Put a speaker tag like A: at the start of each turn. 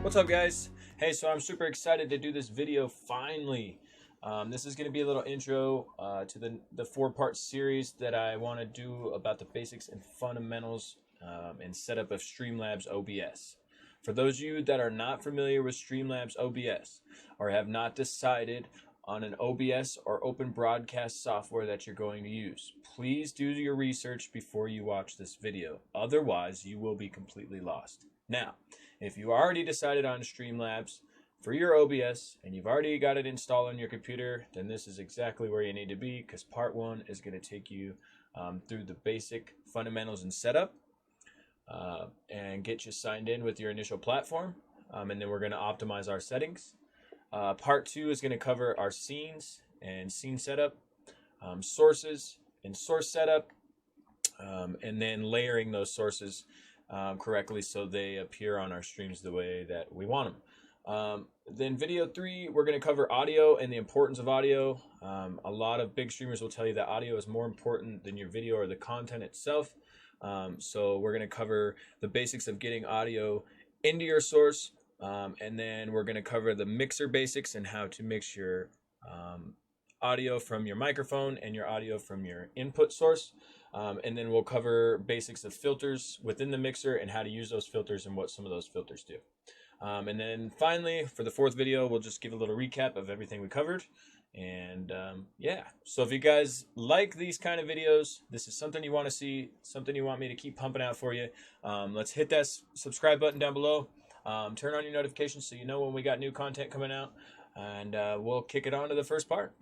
A: What's up, guys? Hey, so I'm super excited to do this video finally. This is going to be a little intro to the four-part series that I want to do about the basics and fundamentals and setup of Streamlabs OBS. For those of you that are not familiar with Streamlabs OBS or have not decided on an OBS or open broadcast software that you're going to use, please do your research before you watch this video. Otherwise, you will be completely lost. Now, if you already decided on Streamlabs for your OBS and you've already got it installed on your computer, then this is exactly where you need to be, because part one is going to take you through the basic fundamentals and setup and get you signed in with your initial platform. And then we're going to optimize our settings. Part two is going to cover our scenes and scene setup, sources and source setup, and then layering those sources correctly so they appear on our streams the way that we want them. Then video three, we're going to cover audio and the importance of audio. A lot of big streamers will tell you that audio is more important than your video or the content itself. So we're going to cover the basics of getting audio into your source. And then we're going to cover the mixer basics and how to mix your audio from your microphone and your audio from your input source. And then we'll cover basics of filters within the mixer and how to use those filters and what some of those filters do. And then finally, for the fourth video, we'll just give a little recap of everything we covered. And yeah, so if you guys like these kind of videos, this is something you want to see, something you want me to keep pumping out for you, let's hit that subscribe button down below. Turn on your notifications so you know when we got new content coming out. And we'll kick it on to the first part.